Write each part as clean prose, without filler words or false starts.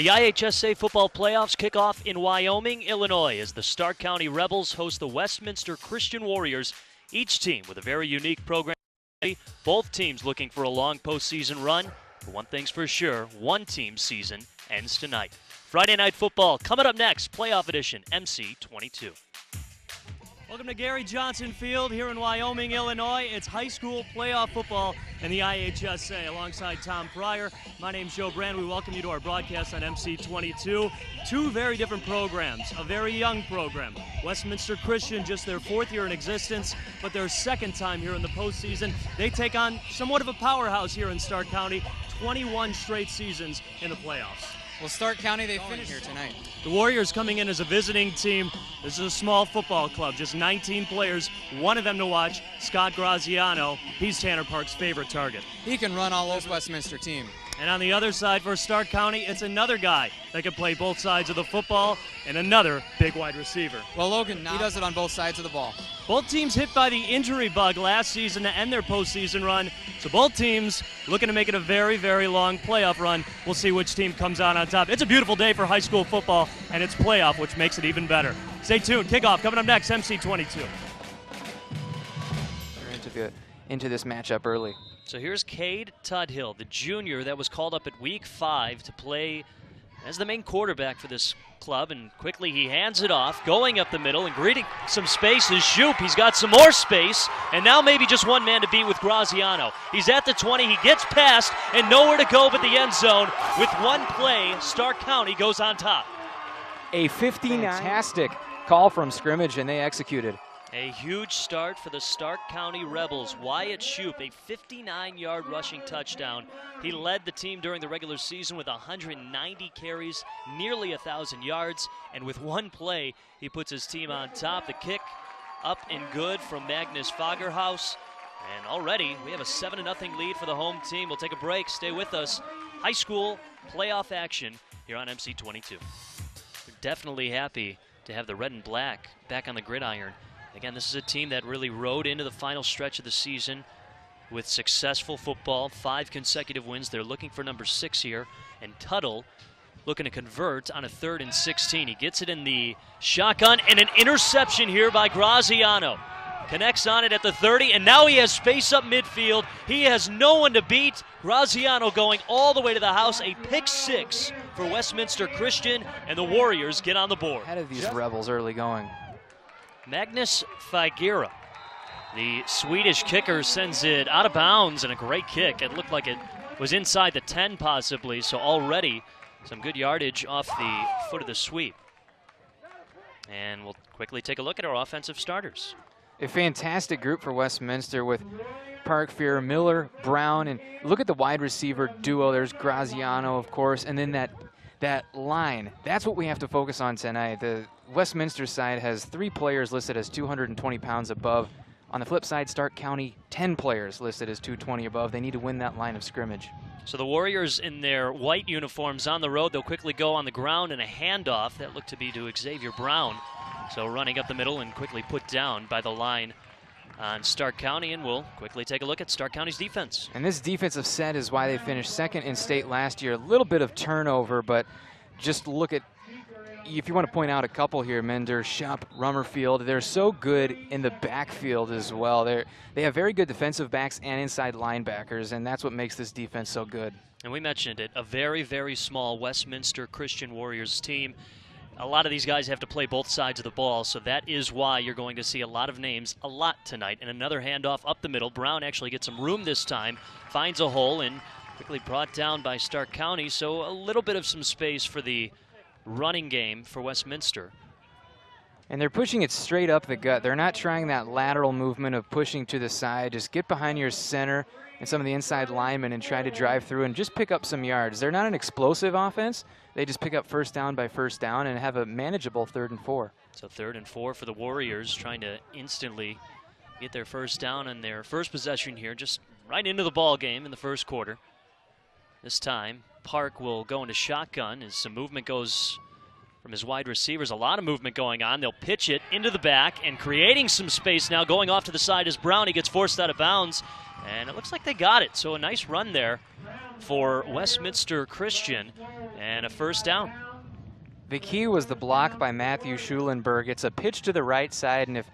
The IHSA football playoffs kick off in Wyoming, Illinois, as the Stark County Rebels host the Westminster Christian Warriors, each team with a very unique program. Both teams looking for a long postseason run. But one thing's for sure, one team's season ends tonight. Friday Night Football coming up next, playoff edition, MC22. Welcome to Gary Johnson Field here in Wyoming, Illinois. It's high school playoff football in the IHSA. Alongside Tom Pryor, my name's Joe Brand. We welcome you to our broadcast on MC22. Two very different programs, a very young program. Westminster Christian, just their fourth year in existence, but their second time here in the postseason. They take on somewhat of a powerhouse here in Stark County, 21 straight seasons in the playoffs. Well, Stark County, they finished here tonight. The Warriors coming in as a visiting team. This is a small football club, just 19 players, one of them to watch, Scott Graziano. He's Tanner Park's favorite target. He can run all over Westminster team. And on the other side for Stark County, it's another guy that can play both sides of the football and another big wide receiver. Well, Logan, he does it on both sides of the ball. Both teams hit by the injury bug last season to end their postseason run. So both teams looking to make it a very, very long playoff run. We'll see which team comes out on top. It's a beautiful day for high school football, and it's playoff, which makes it even better. Stay tuned. Kickoff coming up next, MC22. We're into this matchup early. So here's Cade Tudhill, the junior that was called up at week 5 to play as the main quarterback for this club, and quickly he hands it off, going up the middle and greeting some space is Shoop. He's got some more space, and now maybe just one man to beat with Graziano. He's at the 20, he gets past, and nowhere to go but the end zone. With one play, Stark County goes on top. A 59 fantastic call from scrimmage, and they executed. A huge start for the Stark County Rebels. Wyatt Shoop, a 59-yard rushing touchdown. He led the team during the regular season with 190 carries, nearly 1,000 yards, and with one play, he puts his team on top. The kick up and good from Magnus Fagerhaus. And already we have a 7-0 lead for the home team. We'll take a break. Stay with us. High school playoff action here on MC22. We're definitely happy to have the red and black back on the gridiron. Again, this is a team that really rode into the final stretch of the season with successful football, 5 consecutive wins. They're looking for number 6 here, and Tuttle looking to convert on a 3rd and 16. He gets it in the shotgun, and an interception here by Graziano. Connects on it at the 30, and now he has space up midfield. He has no one to beat. Graziano going all the way to the house. A pick 6 for Westminster Christian, and the Warriors get on the board. Ahead of these Rebels early going. Magnus Fagira, the Swedish kicker, sends it out of bounds, and a great kick. It looked like it was inside the 10 possibly, so already some good yardage off the foot of the sweep. And we'll quickly take a look at our offensive starters. A fantastic group for Westminster with Parkfear, Miller, Brown, and look at the wide receiver duo. There's Graziano, of course, and then that line. That's what we have to focus on tonight. The Westminster side has 3 players listed as 220 pounds above. On the flip side, Stark County, 10 players listed as 220 above. They need to win that line of scrimmage. So the Warriors in their white uniforms on the road. They'll quickly go on the ground and a handoff that looked to be to Xavier Brown. So running up the middle and quickly put down by the line on Stark County, and we'll quickly take a look at Stark County's defense. And this defensive set is why they finished 2nd in state last year. A little bit of turnover, but just look at, if you want to point out a couple here, Mender, Shupp, Rummerfield, they're so good in the backfield as well. They have very good defensive backs and inside linebackers, and that's what makes this defense so good. And we mentioned it, a very, very small Westminster Christian Warriors team. A lot of these guys have to play both sides of the ball, so that is why you're going to see a lot of names a lot tonight. And another handoff up the middle. Brown actually gets some room this time, finds a hole, and quickly brought down by Stark County. So a little bit of some space for the running game for Westminster. And they're pushing it straight up the gut. They're not trying that lateral movement of pushing to the side. Just get behind your center and some of the inside linemen and try to drive through and just pick up some yards. They're not an explosive offense. They just pick up first down by first down and have a manageable 3rd and 4. So 3rd and 4 for the Warriors, trying to instantly get their first down on their first possession here, just right into the ball game in the first quarter. This time, Park will go into shotgun as some movement goes from his wide receivers. A lot of movement going on. They'll pitch it into the back and creating some space now. Going off to the side is Brown. He gets forced out of bounds, and it looks like they got it. So a nice run there for Westminster Christian. And a first down. The key was the block by Matthew Schulenberg. It's a pitch to the right side, and if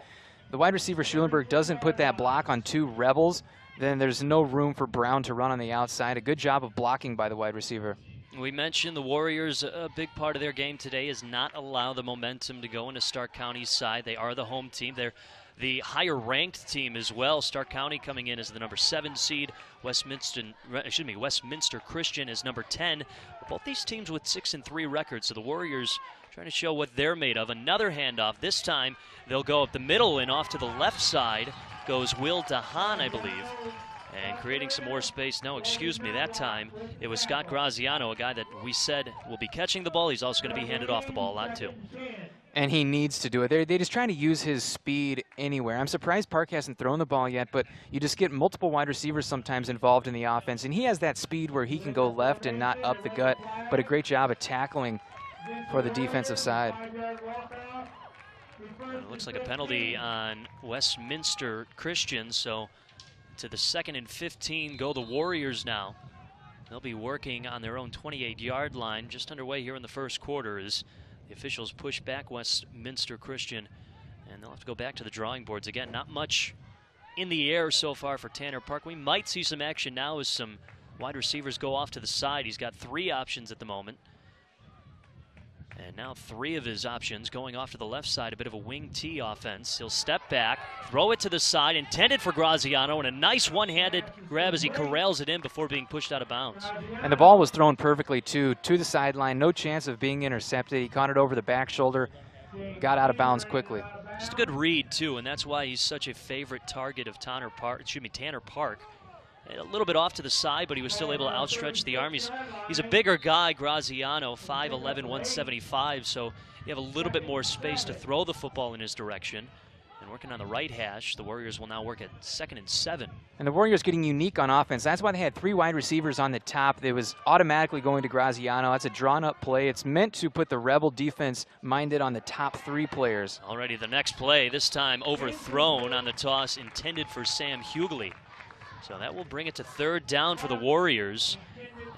the wide receiver Schulenberg doesn't put that block on 2 Rebels, then there's no room for Brown to run on the outside. A good job of blocking by the wide receiver. We mentioned the Warriors, a big part of their game today is not allow the momentum to go into Stark County's side. They are the home team. They're the higher-ranked team as well. Stark County coming in as the number 7 seed. Westminster Christian is number 10. Both these teams with 6-3 records, so the Warriors trying to show what they're made of. Another handoff. This time they'll go up the middle, and off to the left side goes Will DeHaan, I believe. And creating some more space. No, excuse me, that time it was Scott Graziano, a guy that we said will be catching the ball. He's also going to be handed off the ball a lot too. And he needs to do it. They're just trying to use his speed anywhere. I'm surprised Park hasn't thrown the ball yet, but you just get multiple wide receivers sometimes involved in the offense, and he has that speed where he can go left and not up the gut, but a great job of tackling for the defensive side. It looks like a penalty on Westminster Christian, so to the 2nd and 15 go the Warriors now. They'll be working on their own 28-yard line, just underway here in the first quarter as the officials push back Westminster Christian, and they'll have to go back to the drawing boards again. Not much in the air so far for Tanner Park. We might see some action now as some wide receivers go off to the side. He's got 3 options at the moment. And now 3 of his options going off to the left side, a bit of a wing T offense. He'll step back, throw it to the side, intended for Graziano, and a nice one-handed grab as he corrals it in before being pushed out of bounds. And the ball was thrown perfectly, too, to the sideline. No chance of being intercepted. He caught it over the back shoulder, got out of bounds quickly. Just a good read, too, and that's why he's such a favorite target of Tanner Park. A little bit off to the side, but he was still able to outstretch the arm. He's a bigger guy, Graziano, 5'11", 175, so you have a little bit more space to throw the football in his direction. And working on the right hash, the Warriors will now work at 2nd and 7. And the Warriors getting unique on offense. That's why they had 3 wide receivers on the top. It was automatically going to Graziano. That's a drawn-up play. It's meant to put the Rebel defense minded on the top 3 players. Already the next play, this time overthrown on the toss intended for Sam Hughley. So that will bring it to 3rd down for the Warriors.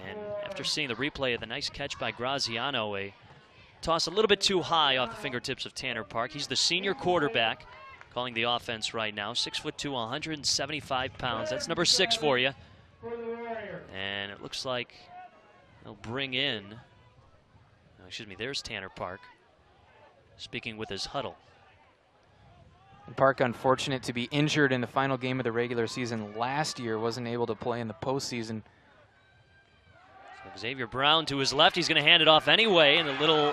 And after seeing the replay of the nice catch by Graziano, a toss a little bit too high off the fingertips of Tanner Park. He's the senior quarterback calling the offense right now. 6'2", 175 pounds. That's number 6 for you. And it looks like they'll bring in, there's Tanner Park speaking with his huddle. Park, unfortunate to be injured in the final game of the regular season last year, wasn't able to play in the postseason. So Xavier Brown to his left. He's going to hand it off anyway, and a little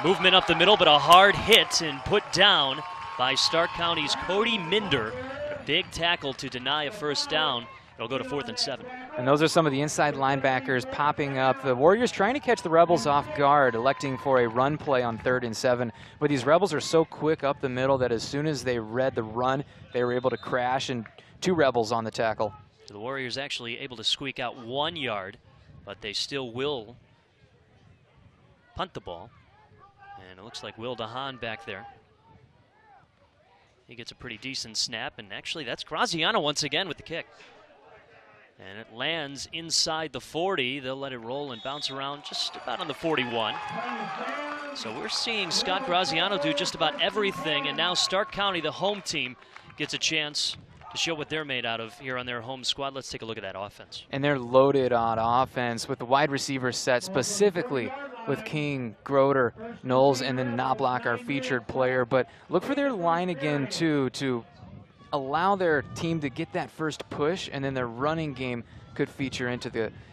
movement up the middle, but a hard hit and put down by Stark County's Cody Minder. A big tackle to deny a first down. It'll go to 4th and 7. And those are some of the inside linebackers popping up. The Warriors trying to catch the Rebels off guard, electing for a run play on 3rd and 7. But these Rebels are so quick up the middle that as soon as they read the run, they were able to crash, and 2 Rebels on the tackle. So the Warriors actually able to squeak out 1 yard, but they still will punt the ball. And it looks like Will DeHaan back there. He gets a pretty decent snap, and actually that's Graziano once again with the kick. And it lands inside the 40. They'll let it roll and bounce around just about on the 41. So we're seeing Scott Graziano do just about everything, and now Stark County, the home team, gets a chance to show what they're made out of here on their home squad. Let's take a look at that offense. And they're loaded on offense with the wide receiver set, specifically with King, Groder, Knowles, and then Knobloch, our featured player. But look for their line again, too, to allow their team to get that first push, and then their running game could feature into